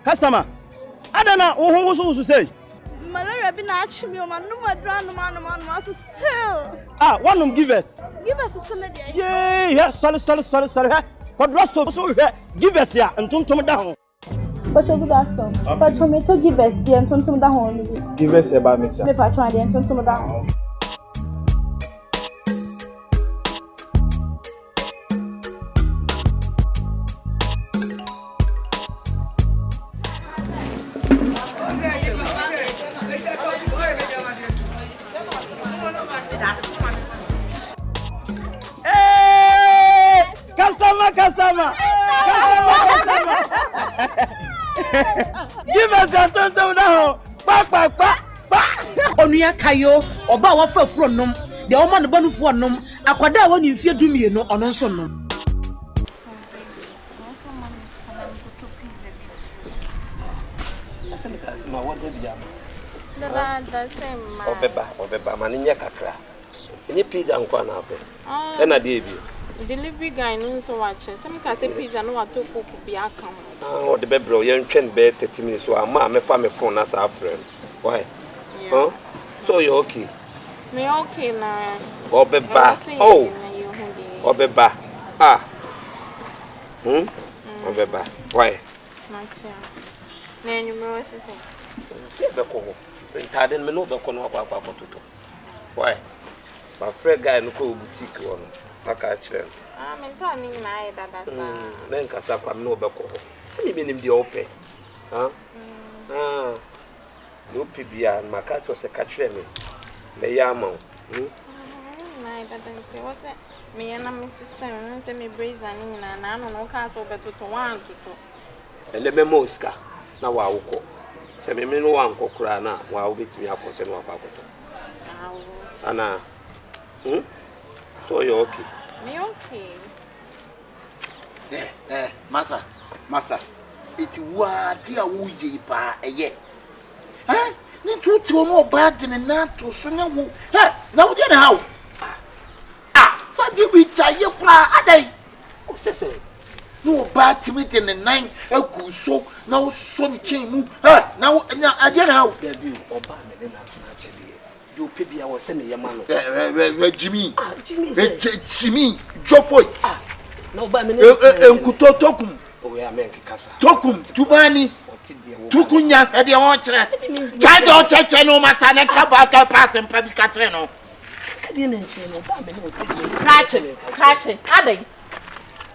Customer. Adana, who say? Malaria been actually me, man. No more drama, man. Still. Ah, one of give us. Give us a solid. Yeah. Sorry. What rust of so give us here and turn down. But you good answer. But you may to give us the and turn down. Give us about me, sir. Me patron the and turn down. Customer. Give us that turn down. Back. Onuya kayo oba wa fa furo nom de o ma no banu fo nom akwada wa ni mfie dumie no ono nso nom asema what do you The same man. Obeba mani nya kakra ni pizza nkwa na ape na de bi Delivery guy no so watch. Some can say pizza no wa to cook bi aka. O de bebro ye ntwen be 30 minutes so ama me fa me phone na sa friend. Why? Yeah. Huh? So you okay? Me okay na. Obeba. Oh. Obeba. Ah. Obeba. Why? Maxia. Na nyumero se be ko. Ntade me no be ko no akwa toto. Why? Ba friend guy no ko boutique wo no. Aka chere. Ah, me ta ni na ai dada sa. Na nka sa kwa no be ko. Se me nim de ope. Ha? No pibia maka to se ka chere me. Le yama. Na ai dada nti wo se me ya na me sister no se me brazen ni na no ka so be toto wan toto. Ele me moska na wa woko. Se me no wan kokura na wa wo betimi akose no akwakoto. Ana. So you okay? Me okay. Masa. It wa dia wo yi pa eye. Ni tutu no bad na to so na wo. Na wo dia na how? Sa di bi chaye kura adai. O sese. No bad timite ne nan aku so na wo so ni chen mu. Na wo adia na how? There be oba me na chele. You pibia wo se me yema no. Jimmy. Jimmy. Jofoy. No ba me ne. Enkuto tokum. O ya men kasa. Tokum tubani. Tukunya e de won kire. Charge o cheche no masa ne ka ba ka pass en pa bi ka kire no. Ka de ne nche no ba me ne o ti. Catch.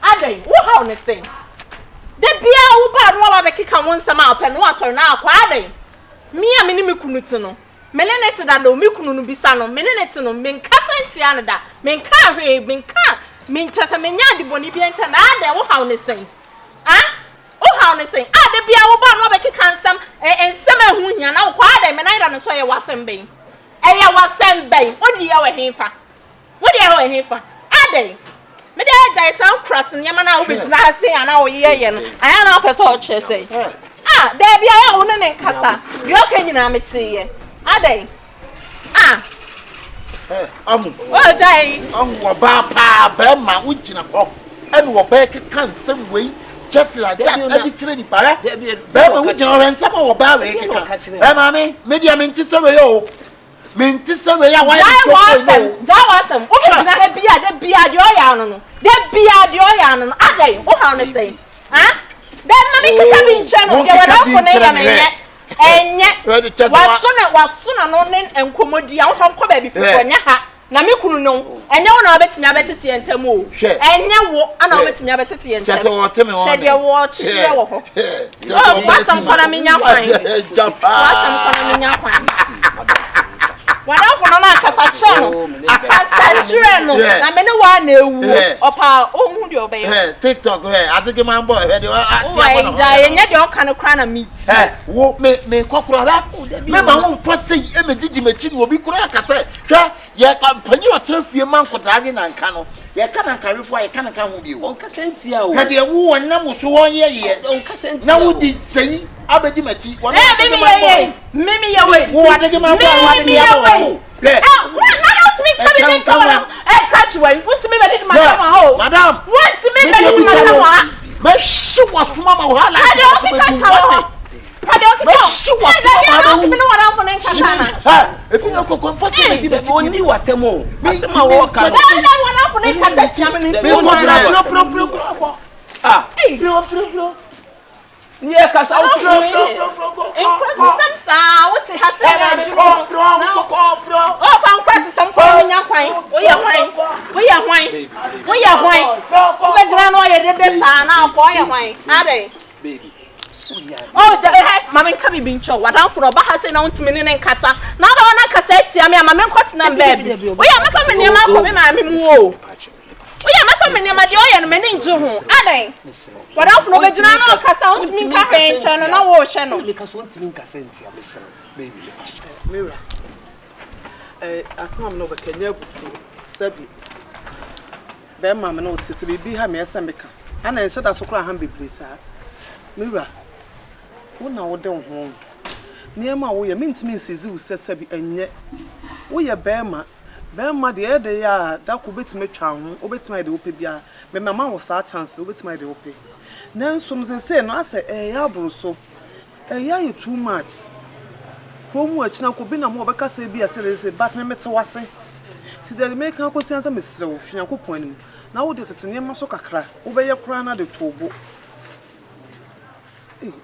Adey, wo ha on say. De bia wo ba no ba be kika won sama open no ator na akwa adey. Me a me ni me kunuti no. Melenete da do me kunu no bisa no. Melenete no men kasa ntia no da. Men ka hwe, men ka men chasa men nya de boni bi enta na adey wo ha on say. Wo ha on say. Ade bia wo ba no ba kika nsam ensam ehu hia na wo kwa adey me na ira no so ye wasem ben. Eya wasem ben. Odi ya we hemfa. Adey. Me dey jai some cross nyama na obetuna ase ana oyeye no aya na opese o che say dey bia ya wo ne nkasa bi o kanyina metiye adey o jai Wo ba pa ba ma wo gina ho and wo ba keka nsem wei just like that adi kire ni para ba ma wo gina ho nsem wo ba we keka mama media menti se we o menti se we ya wa ya to Jawasem o gina he bia de bia de o ya no adey wo ha on say dem mami kika bi nche no de wada ko ne ya menye enye wasuna no ne enkomodi a wo fam ko ba bi fo nya ha na me kunu no enye wo na obetimi abetete entam o enye wo ana obetimi abetete entam chese wo teme wo de wo chire wo ho wasam kona menya kwan wada fo no na kasa chire no na me ne wa na ewu opa ohun de obey TikTok atike man boy de atia ja enye de oka no kra na meet wo me kokoro ba me ma wo mfa sei e me didi machi ni obi kura akasa hwe ye kampanyi otra fie man kodare na nka no ye ka na nkarefo ye ka na ka ho bi wo Onkasa ntia o. de wo wonam wo so won ye Onkasa ntia. na wo di sei abedi machi wo na mimi ye we wo adege man boy wo adege ya bo madam If you don't go confess it, only what a more. Yeah, because I'll throw it. What has happened? Oh, some questions, some calling your wine. We are wine. We are wine. We are wine. I did this now for your wine. Are they? Baby. Oh, Mamma can be show. What I'm for a Bahas and Minin and Casa. Now I want to cassette. I mean, Mamma Cotton baby. We are my family, Mamma. We are my family, my joy and many Joe. Are they? What else? No, but now I can't mean campaign channel. No channel because one thing cassette, baby. Mira, as I'm no Kenya, Sabi. Bear mamma notice be behind me as Samika. And I said that's what I'm be pleased. Mira, who now don't home? Near my way, mean to me, Sizu says Sabi, and yet we are Bearma. Bearma, the other year, that could be to me charm, obey to my opia. My mamma was our chance, obey to my opia. Now, some say, no, I say, so. You too much. From which now could be no more because they be a serious, but my metal was saying. See, they make our conscience a Mr. Fianco point. Now, did it near Masoka crack, obey your crown at the Togo.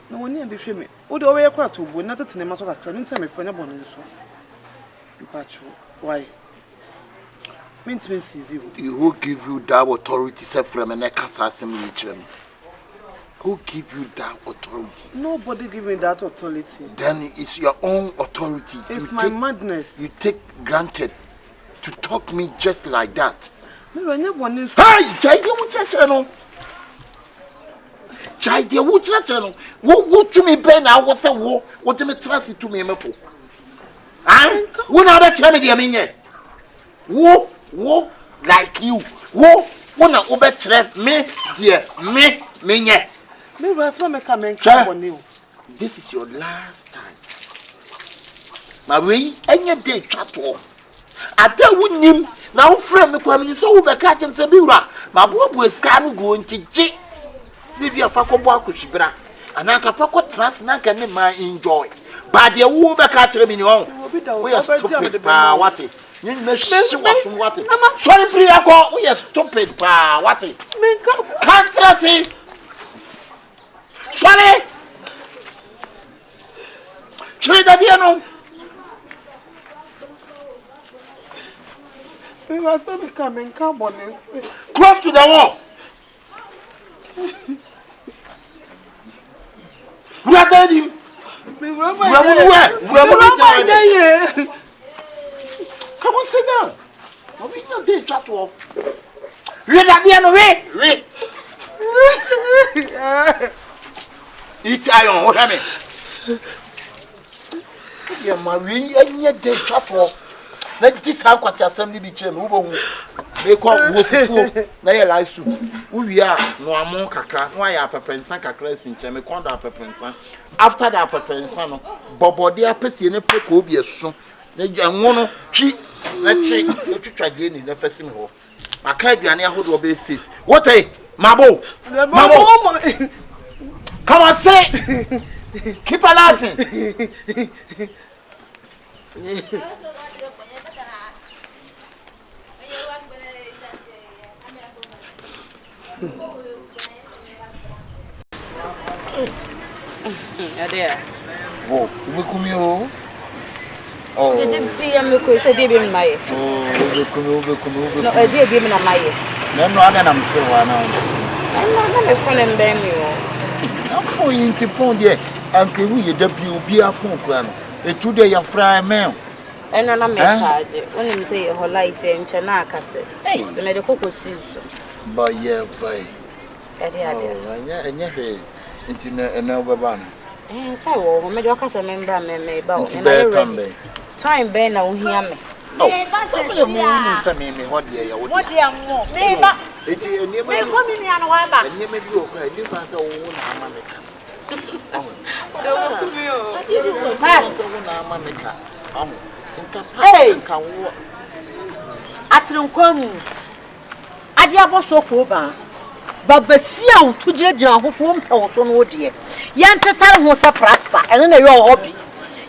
No one near the shame. Would obey your crowd to win not to name Masoka crack, and tell me for your bonnet. Why? Maintenance you. Who give you that authority, set from an assassin? Who give you that authority? Nobody give me that authority. Then it's your own authority. It's my madness. You take granted to talk me just like that. Hey, Jai, what to me, Ben? I was a war. What do you trust to me? I won't have a family. I mean, whoa, like you. Whoa, one of Obet, me, dear, me. This is your last time. My way, any day chat off. I tell him now, friend, the coming so over catch him Sabura. My boy was scan going to J. Leave your Paco Bakushibra. And I can Paco trust Nanka my enjoy. But the woman catch him in your own. We are stupid, what it. You may see what it. Sorry, Priaco, we are stupid, what it. Can't trust him. Sorry! Trinidadiano! We must not become in carbon. Close to the wall! We are dead him! Come on, sit down! We are dead, chat wall. We are dead, Eat iron, what I mean? Yeah, my ring, and yet they chat off. Let this have got assembly be chain, who they call Wolf, they lie soup. Who we are, no among Kakra, why are pepper and sanka cress in Chemiconda pepper and san. After that pepper and san, Bobo, dear Pessy and a precobia soon. They want to cheat. Let's see, you try again in the first hole. I can't be an air who basis. What a Mabo! Come on, say! Keep a laughing! Ade. Oh, Bekum. Oh, did you be a MaameGrace? I did in my. Oh, Bekum. No, I did be in my. No, I'm sure I know. I'm not a friend and bang you. I'm for you to phone there. Uncle, we be a phone plan. A 2 day of fry mail. And I'm a charge. When you say her light and Chanaka, hey, the medical season. By yeah, by. And yeah, it's in a noble banner. And so, mediocre member may bow time Ben now hear me. Oh, some of the moon, some me, what dear, what dear, more. It's a near me, and you may be okay. You pass a woman, America. Hey, Ade3fo Bekum. Adiabo so ko ba. babasia wo to gyina ho so wo mpɛ wo so no de yentetare ho sa prasta eno na yo hobby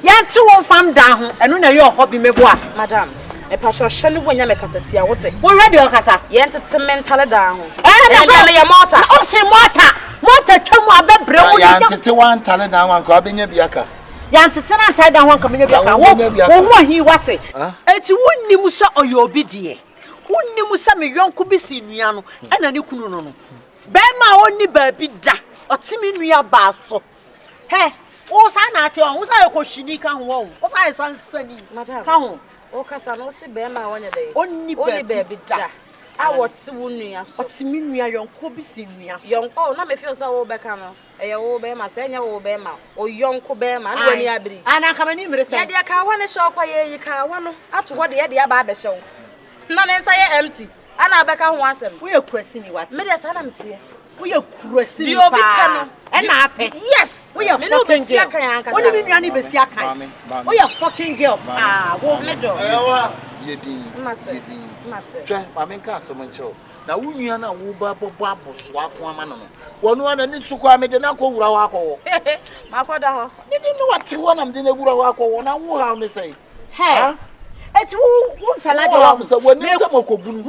yente wo fam dan ho eno na yo hobby meboa madam e pa sho hye wo nya me kasatia wote wo radio kasa yentete mental dan ho na ya mota o se mota twemu abebre wo ya yentete wan tale dan wan ko abenya biaka yantete na tai dan ho nka menya biaka wo ho hi wate enti wonnim so oyobi de wonnim so me yonko bi si nua no ena ne kunu no be ma onni ba bi da otimi nua ba so he o sa na ate o sa ekohwini ka ho o sa sansani ka ho o kasa no se be ma wonya de onni ba bi da awoti wo nua so otimi nua yonko bi si nua yonko na me feel say wo be ka no eye wo be ma se nya wo be ma o yonko be ma na wani abiri ana kama ni mire se ya de ka wa ne sho kwa ye ka wa no ato ho de ye de aba be hyew na ne nsa ye empty ana be ka ho asem wo ye kurasi ni wate me de sa na mtie wo ye kurasi di obi pe no ena ape yes wo ye fucking girl wo ni nua ni besi akan wo ye fucking girl wo me do ewa ye din mate twa mamenka asem ncho na wo nua na wo ba bobo aboso ako ama no wono ana ni suko amede na ko wura wa akwo makoda ho ni ni wate ho na mde na wura wa akwo na wo ha ne sei he eti wo fela de wo so woni se makobunu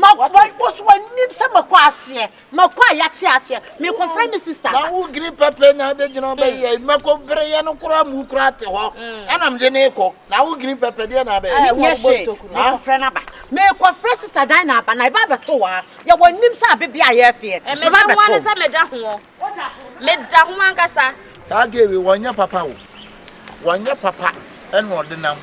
wo so woni se makwaase makwayate ase me ko friend sister na wo green pepper na be gina be ye makobre ye no kura mu kura te ho ana mde ne ko na wo green pepper de na be ye ko friend na ba me ko friend sister dan na ba na ba beto wa ye wonim se abebe aye fie me ba beto se me da ho me da ho ankasa sa gewe wonya papa wo wonya papa eno odinam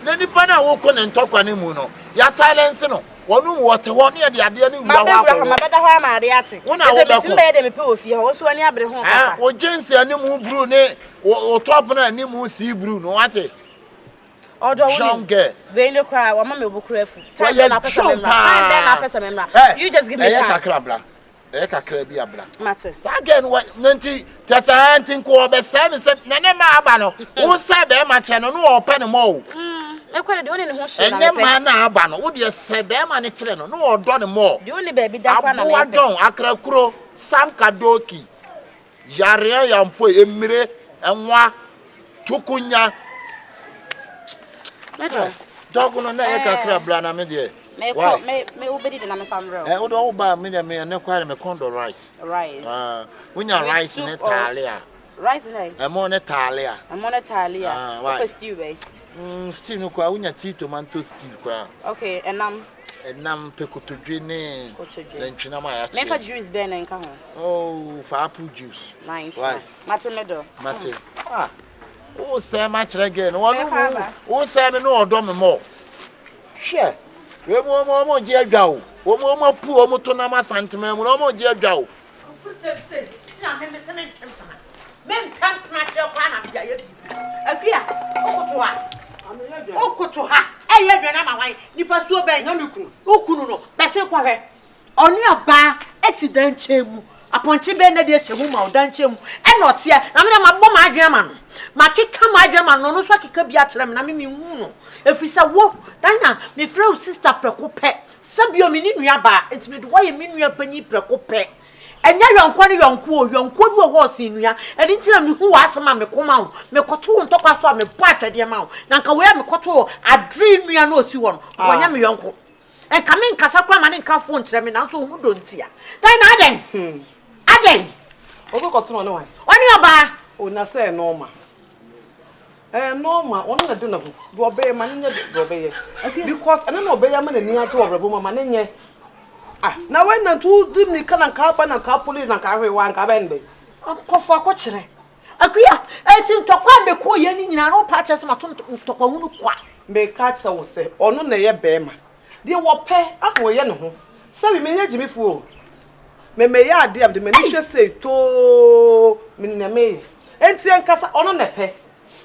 na nipa na wo ko ne ntokwa ne mu no ya silence no wonu wote ho ne de ade ne wura ho ma beda ho amade ate ese betim be de me pe ofie ho so ani abre ho kasa wo jensi ani mu bru ne o top na ani mu si bru no wate odo woni we no cry wa ma me obukura fu time na pesa memra you just give me time kakra bla kakra bi abla mate again what nanti tesa antin ko obesa me se nene ma aba no wo se be ma che no no ope ne mo ekwere de oni ne ho hye na ene ma na aba no wo de se be ma ne kire no no odo ne mo de oni ba bi da kwa na me adon akra kuro sankadoki yare yamfo emire enwa tukunya medo dogo no na kakra bla na me de me obedi de na me famro wo do ba me de me ne kware me kondo rice wunya rice ne talia rice ne mo ne talia what stew be stew no kwa wunya tea tomato stew kwa okay enam pekotodwe ne ntwina ma ya che me fa juice be na nka ho oh for apple juice nice mate medo mate o se ma kire ge no wo se me no odo me mo hwe we mo je adwa o mo pu o mo to na ma santema mu no mo je adwa o se ti na me se me ntempana men kampana che kwa na bia ye bi akua okoto ha eye dwa na ma wan nipa suo ben na meku okunu no bese kware oni oba accident chemu aponchi be na de chemu ma odan chemu e no tie na me ma bom adwen ma no ma keka ma adwen ma no no so keka bia kire me na me hu no efisa wo dan na me frɛ sister preko pe sabio me ni nua ba enti me do ye me nua panyi preko pe enya yonko ne yonko bi wo si nua eni ntina me hu wa asema me koma ho me koto ntokwa so me po atwede ma ho na nka we me koto adri nua na osi wo no wonya me yonko en ka me nkasa kwa ma ne nka fo nkyere me na so hu do ntia dan na aden obi koto no wan oni oba o na say normal normal onu na do na ho do obey ma nye do obey because ene na obey ma na ni ate obrabo ma ne nye na when na tu dimni kana ka pa na ka poli na ka hwe wan ka ben be akofo akokire akua eti ntokwa me ko ye ni nyina no pa chese mato ntokwa hunu kwa me ka tse wo se onu na ye be ma de wo pe aho ye ne ho se me ye jimi fu o me ya ade abde me ni hwe se to me na me enti enkasa onu na pe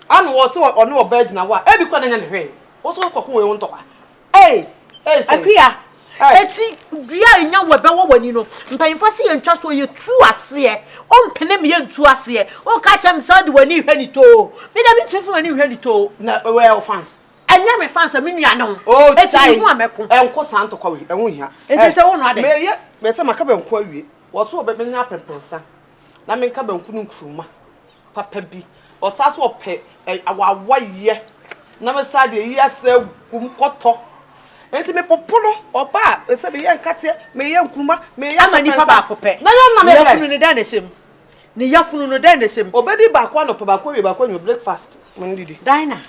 anu wo se onu oba gina wa e bi kwa na nya ne hwe wo so kokko we ntokwa akua eti dua nya webe wo wani no mpanyimfo se ye ntwa so ye tu ase o mpene me ye ntu ase o ka chem sa de wani hwe ni to me da bi tufu wani hwe ni to na we fans enya me fans me nua no eti hu ameko enko santo kwa we enwo hia eti se wo no ade me ye me se maka be nko awie What's so baby na prempensa. Na me nka bankunu nkruma. Papa bi. Osaso ope awawa ye. Na me sa de yi asa gum koto. Enti me populo oba ese be ye nkate me ye nkruma me ye amani fa ba kope. Na yo na me yafunu ne dan na shem. Ni yafunu no dan na shem. Obedi ba kwa no pe ba kwa we ba kwa nyu breakfast. Mun didi. Dinah.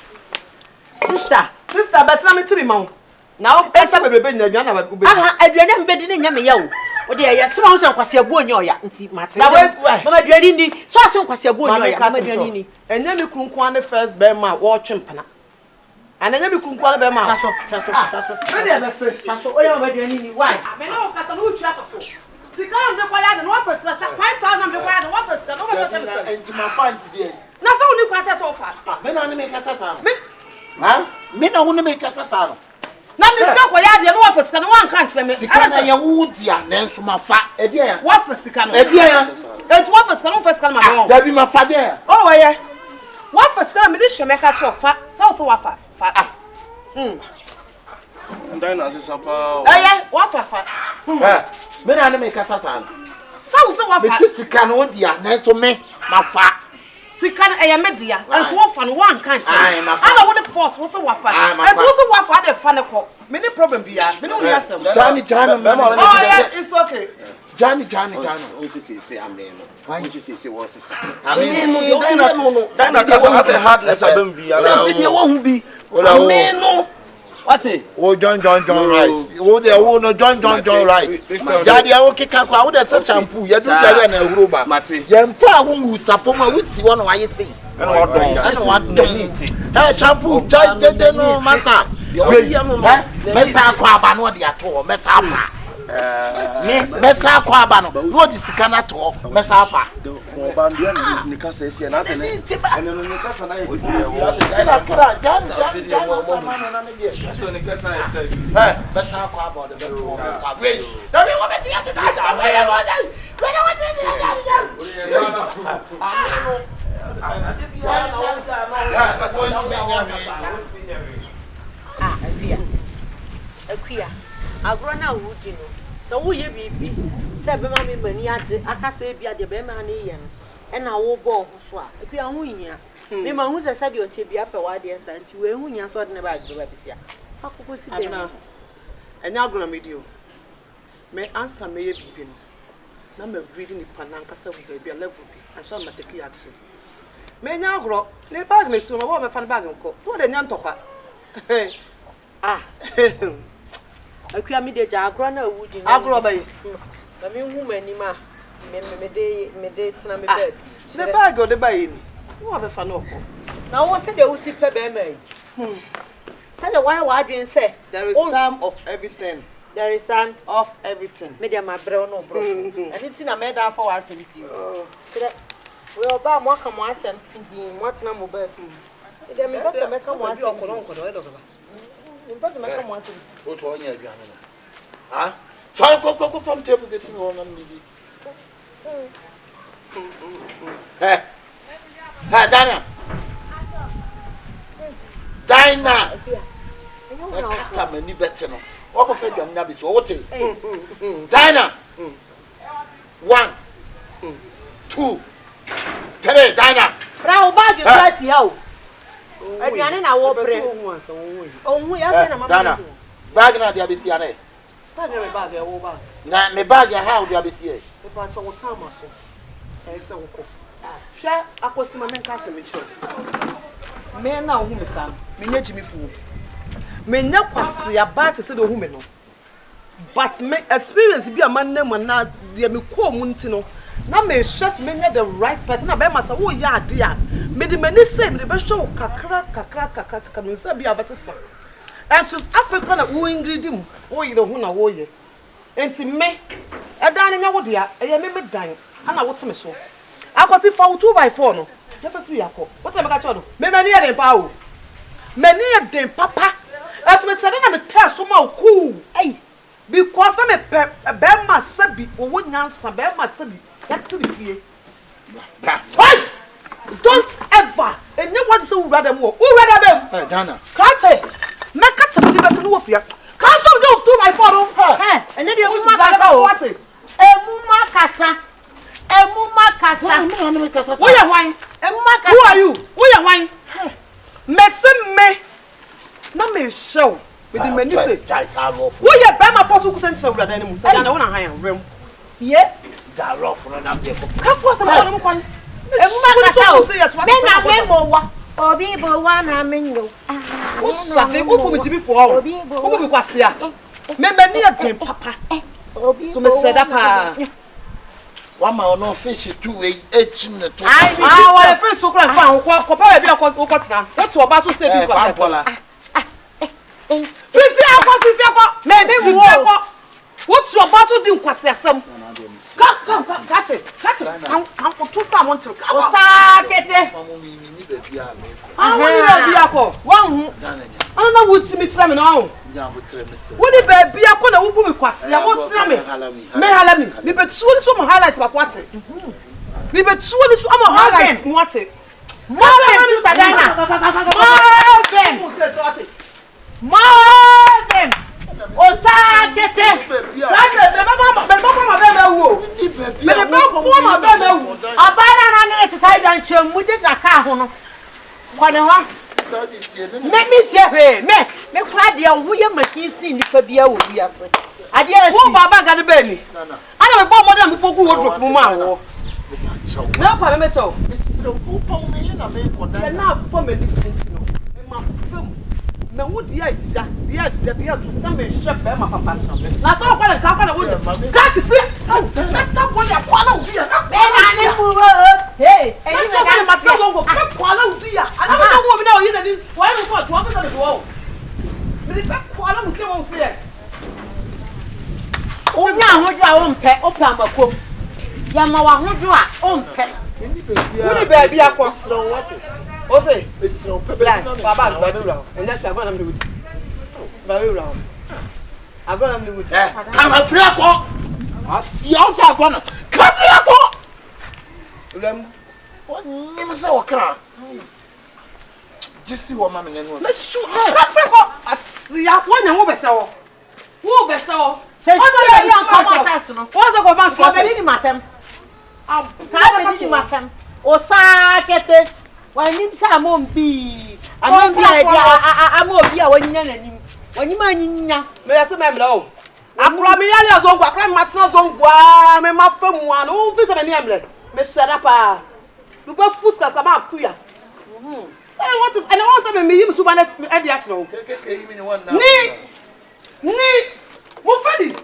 Sister but na me tibi ma wo. Na o kasa bebebe nya aduana ba ko be. Aha, aduane mbedi ne nya me ya wo. O de ya se ma wo se nkwase abu onye oya nti mate. Na wait. Mama aduane ni. So ase nkwase abu onye oya mama aduane ni. Enye me krunku ane first bear ma wo twempana. Ananya me krunku ane bear ma. Chaso. Me dey be say. Chaso oya mama aduane ni. Why? Me na o kasa no twa so. Sika am de kwa ya no first class 5,000 de kwa ya no first class no be so tell me. Enti ma fan ti dey. Na so ni kwa say so fa. Me na ne me kasa sa. Me na wonu me kasa sa no. Na me sika kwa ya de no first class no wan kan kire me. Sika na ya wu dia na enso ma fa. E dey ya. Wa first sika no. E dey ya. Enti wa first class no first class ma no. Da bi ma fa dey. Oh we ye. Wa first class me dey hwe me ka cho fa. So wa fa. Dinah say sapa. Wa fa. Me na ne me kasa sa no. So wa Me fa. sika no dia na enso me ma fa. Sika na eya media. Enso wo fa no wan kan Aye, kire. ma fa. Ana wo the fort wo so wa fa. Enso wo so wa fa de fa ne ko. Me ni problem bia. Me no ni asem. Johnny. Oh yeah, it's okay. Johnny. We say amen. We say what is Dinah kasa na say heartless abem bi. Say be won bi. Amen. No. What it? Oh John rice. Oh there oh no John rice. Jadi awo kika kwa wo de se shampoo ye do gari na Europa. Ye mfa wo sapoma wo si wo no aye ti. And what Hey shampoo jai no masa. Mesa kwa aba no de ato mesa afa. Mesa kwa aba no no di sika na to mesa afa. Bandia ni kasa esi na se ne. Ene no ni kasa na ye. So ni kasa esi. Mesa kwa aba de to mesa. Wait. Dabi wo beti ya Akuya. Agro na wudi no. So wo ye bibi. Se be ma me mani age akasa bia de be ma na ye no. E na wo bo ho so a. Akuya ho hia. Me ma hu se de o te bia pe wa de sa nti we hu hia so de ne ba agro ba bisia. Fa kokko si dem. Enya agro medio. Me answer me ye bibi no. Na me reading the pan ankasa we be a level bi. Asa ma take action. Me nya agro, le bag me so no wo me fan bag nko. So de nya ntopa. Akuya me de ja agro na wudi no. Agro ba yi. Na me hu mani ma me de tena me bag. Le bag o de ba yi ni. Wo be fan oko. Na wo se de usi pe be mai. Say the why adwen say There is time of everything. There is time Of everything. me dem abrɛ no bro. Anything na me da for was asem ti. Say we oba mo aka mo asem din mo tena mo ba. Dem me pese me ka mo asem. Me pese me ka mo asem. O to onya aduane na. So ko from table this me won am bibi. Dinah. Kata mani bete no. What go fe dwam na bi so what e? Dinah. 1 2 3 Dinah. Bra o bag you right here. Aduane na wo bre. Onhu ya fe na mama. Dinah. Bag na dia besi ana. Sa me bag e wo bag. Na me bag ya how dia besi e. Me pa cho wo time so. E se wo ko. Hwa akosima me nka se me cho. Me na wo hu me sam. Me nya jimi fu. Me nya kwase ya ba te se de hu me no. But me experience bi amannam na de me ko mu ntino. Na me stress me nya the right person na be masa wo ya ade a. Me de mani say me de be show kakra no say bi abesesa. And so Africa na wo ingredient wo yire hu na wo ye. Enti me edan nya wo de a eye me dan ana wo te me so. Akwati fa 2x4 no. Je fa free akọ. What am I ka cho do? Me mani e den pa o. Mani e den papa. Atu me say na me test so ma cool. Hey. Because me be ma sabi owo nyansa be ma sabi. That to the fie. Why? Don't ever. And you want to say who rather more? Who rather them? Hey, Ghana. Can't say. Make cut to the better no fear. Can't do 2x4. And then you What? Muma kasa kasa. Who you wine? Who are you? Who you wine? Me. Na me show. Me di meni say. Who you buy my post ku send say dan mu. Say na wona han yan rem. Ye. Da rough no na be ko. Ka force am on kwan. Kasa o. Me na me mo wa. Obi bo wa na me nyo. What sake obu mi tibi for all. Obu mi kwase a. Me mani again papa. So me said up one man no fish to we 18 to. I friend so kran fa ko pa bi ko tina. What to oba so say bi kwase. Fifi akọ me wo. What to oba so di kwase asem. Catch it. Am to sam on to. O sa kete. Woni be akọ. Wan hu. Na wuti mi tira me na ho. Woni be akọ na wo bu mi kwase ya wo tira me. Me halami. Me be tuo so mo highlight ba kwate. Me be tuo ni so mo highlight mo ate. Marvin, Sister Dana. Marvin. Osakete. Abana na ne titai dan chem mu je taka ho no. Kwane ho. Me tie he. Me kwa de wo ye makinsi nipa bia wo biase. Ade asi. Wo baba ga de be ni. Ana me bo mo dem fogu wo drop mu ma wo. Na pa me meto. Na fo me distance no. Me ma fam. Na wo dia ya. Dia to me chef be ma papa. Na so kwa na wo. Catch free. Na ta bo ya kwa na wo dia. Be na ne mu wo. Hey, Eni me ma tell go. Pe kwa na wo dia. Ana mo to wo mi na o yi na ni. Wa no so to wa be do wo. Me pe kwa na wo tie wo serious. Onya ahoju a wo mpe, o pa makom. Ya ma wa hoju a o mpe. Woni baby akọ. O say, baba gba be ura. Enya fi agba na me wudi. Ba be ura. Agba na me wudi. Come free akọ. Asia o fa agba na. Come free akọ. Rem. Oni me say okra. Jisi wo ma me nenu. Me su. Come free akọ. Asia wonya wo be se wo. Wo be se wo. Se se ya nko chance no. Wo ze ko ba so. Be ni matem. Ka be ni matem. Osakete. Wanim sa mombi. Amombi a amobi a wanyina nanim. Wanyima nyinya. Me ya se me mla o. Akra me yale azongu, akra matna zongwa, me mafamu an. O fi se me ni emle. Me shada pa. You go fuska sama akuya. Say what is and I want say me yim suba net e dia tro. Ni mo fadi.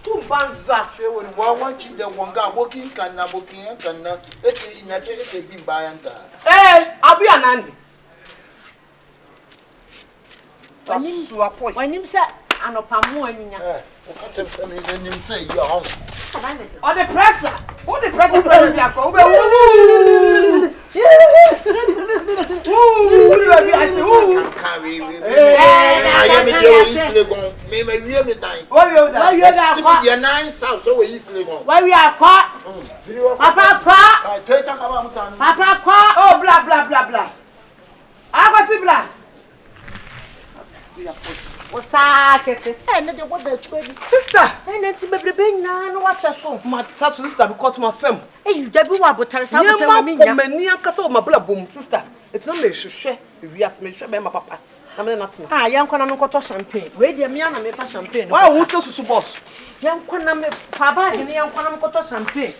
Tumbanza. She won one chin the one guy walking can na walking can na e na che e bi bayanta. Abi anani. Wanim sa anopamu anyinya. O ka tem me nim say you home. O the pressure. Who the pressure be akọ. Baby ati. Ka we. I am the easily go. Me wie me dan. Why you that? Why you that? See the 9 south so we easily go. Why we are caught? Papa caught. Take am about time. Papa caught. Oh blah. Akwasi blah. Osakete. No dey what the story. Sister. Nti bebrebe nyina no wata so. My sister because my fam. You debi wa botare sa You botare ma mani ankasa o mabla bom sister. It's not me hwehwe. Wiase me hwehwe be my papa. Na me nothing. Yankwana no koto champagne. We dey me na me fa champagne. Why who say susu boss? Yankwana me fa bag ni yankwana no koto champagne.